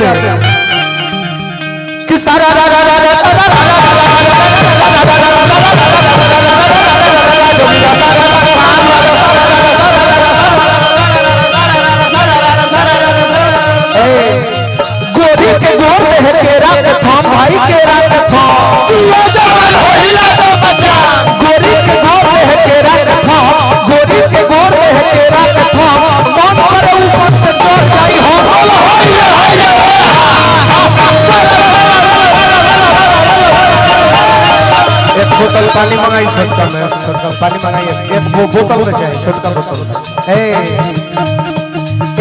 से कि सारा गोरी के गोर में केरा के थम भाई केरा के थम जियो जवान होइला तो बच्चा गोरी के गोर में केरा के थम गोरी के गोर में केरा के थम मन करे ऊपर से चढ़ जाई हम एक बोतल पानी मंगाई छोटका में छोटका पानी मंगाई एक बोतल में चाहिए छोटका बोतल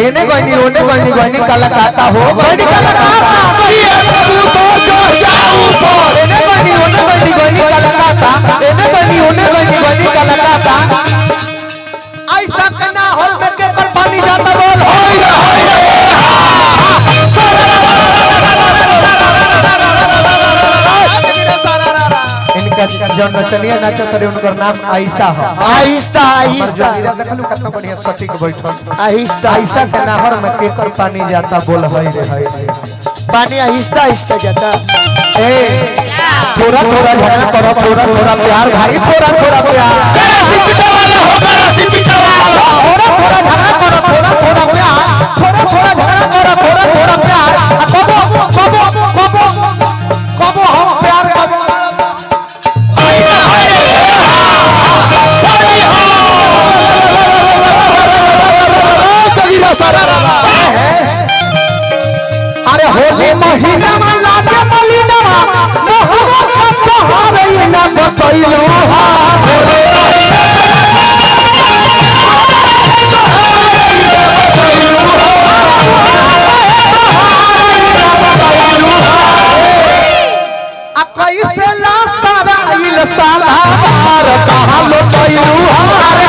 एने गोइनी काला काटा हो गोइनी काला काटा ये तू तो चढ़ जा ऊपर एने गोइनी काला काटा एने गोइनी काला काटा ऐसा करना होल में के कर पानी जाता बोल होई इनका जन नचनिया नाचा करे उनकर नाम आयशा है आहिस्ता आहिस्ता देखलू कितना बढ़िया सटीक बैठल आहिस्ता आयशा के नाहर में केकर पानी जाता बोल हई रे पानी आहिस्ता आहिस्ता जाता ए थोड़ा थोड़ा झगड़ा करो थोड़ा थोड़ा प्यार भाई थोड़ा थोड़ा प्यार सिपिटा वाला होगा सिपिटा वाला थोड़ा थोड़ा झगड़ा करो थोड़ा थोड़ा प्यार थोड़ा थोड़ा झगड़ा करो थोड़ा थोड़ा प्यार कबो हम प्यार कबो अरे होली महीना में लागे महीना मोहब्बत का त्योहार ये ना बतइलो आ कैसे ला सारा इल साला मार कहां लो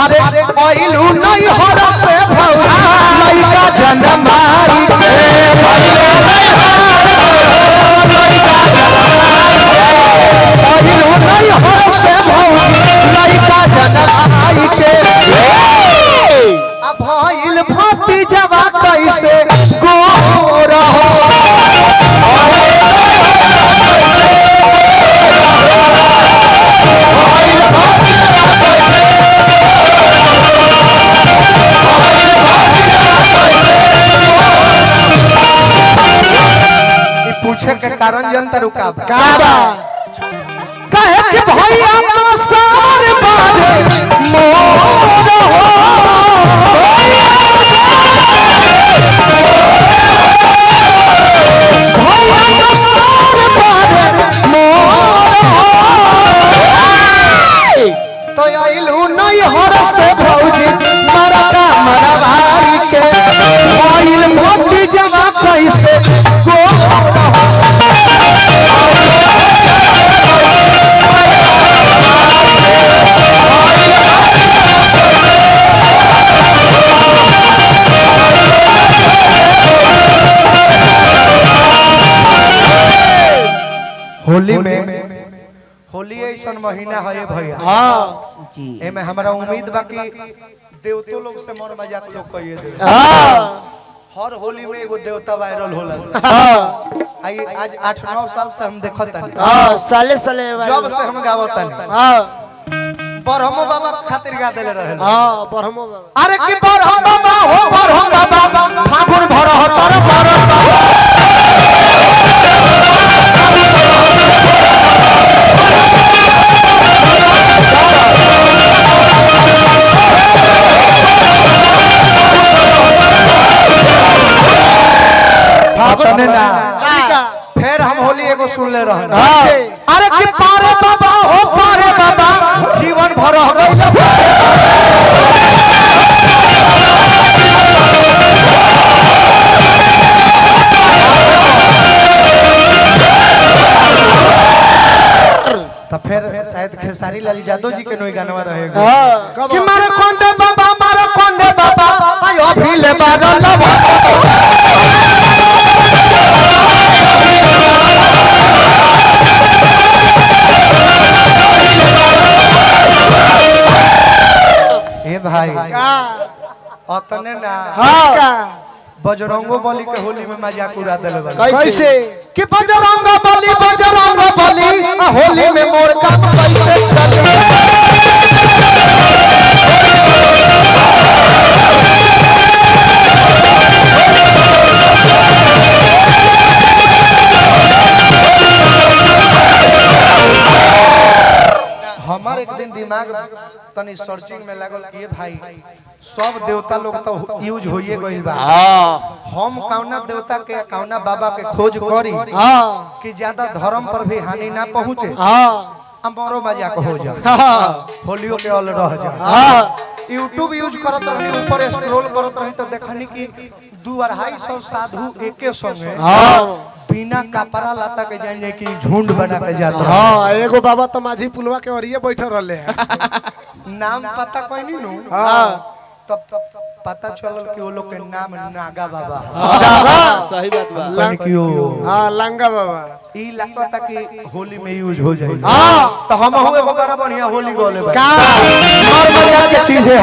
अरे पहिलू नहीं हर से भौजी लइका जनमारी के पहिलू नहीं हर से भौजी लइका जनमारी के अब भइल भतीजवा कैसे गोरा पूछे के कारण जनता रुका का बा कहे कि भैया तो सार बारे मोर हो भैया तो सार बारे मोर तो आइलू नहीं हर से भौजी मरका मरवाई के आइल भौजी जमा कैसे होली ऐसा महीना है भैया हां जी एमे हमरा उम्मीद बा कि देवतो लोग से मन मजाक लोग कहिए दे हर होली में एगो देवता वायरल होला आई आज 8-9 साल से हम देखत हन साले साले जब से हम गावत हन बरहमो बाबा खातिर गा देले रहे बरहमो बाबा अरे कि बरहम बाबा हो बरहम बाबा फागुन भरह तर बरहम बाबा फिर हम होली एगो सुन ले रहे अरे कि पारे बाबा तो फिर शायद खेसारी लाल यादव जी के नोई गानवा रहेगा हाँ कि मारे कोंडे बाबा आयो भीले बारो लवा ए भाई का अतने ना हाँ बजरंगो बली के होली में मजाक उड़ा देले बा कैसे कि बजरंग बली आ होली में मोर काम कैसे चले हमार एक दिन दिमाग तनी सर्चिंग में लागल कि भाई सब देवता लोग तो यूज होइए गइल बा हम कौना देवता के कौना बाबा के खोज करी हाँ कि ज्यादा धर्म पर भी हानि ना पहुंचे हाँ हमरो मजाक हो जा होलियो के ऑल रह जा हाँ यूट्यूब यूज करत रही ऊपर स्क्रॉल करत रही तो देखनी कि 2-250 साधु एके संगे हाँ बिना कपड़ा लाता के जाने की झुंड बना के जात रहे हाँ एगो बाबा तो माझी पुलवा के ओरिए बैठे रहले नाम पता कोई नहीं नु हाँ तब पता चलल कि वो लोग के नाम नागा बाबा सही बात बा कहीं कि वो हाँ लंगा बाबा ई लगता कि होली में यूज हो जाए हाँ तो हम हुए बड़ा बढ़िया होली गोले बा का और मजा के चीज है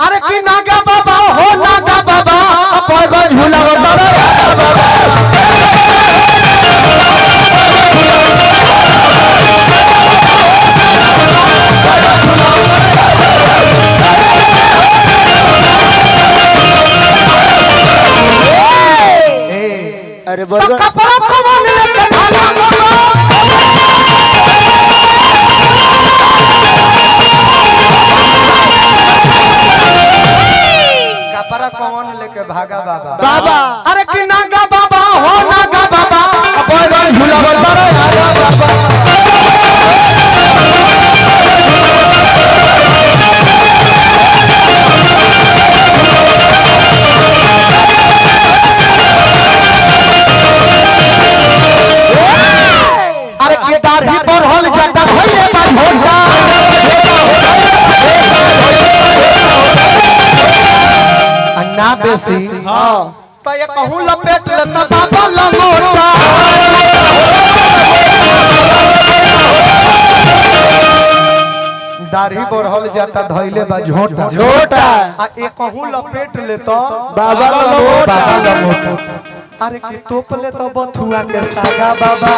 अरे कि नागा बाबा हो नागा बाबा पैगन झूला बता अरे बर्गर कपड़ा कौन लेके भागा कपड़ा कौन लेके भागा बाबा बाबा अरे कि नागा बाबा हो नागा बाबा पैगन झूला बता बाबा अरे के दाढ़ी बढ़ल जटा भइले बा झोटा अन्ना बेसी हाँ तो ये कहूं लपेट लेता बाबा लंगोटा दाढ़ी बढ़ल जटा धइले बा झोटा झोटा आ ए कहूं लपेट लेता बाबा लंगोटा। बाबा लंगोटा अरे कि तोप ले तो बथुआ के सागा बाबा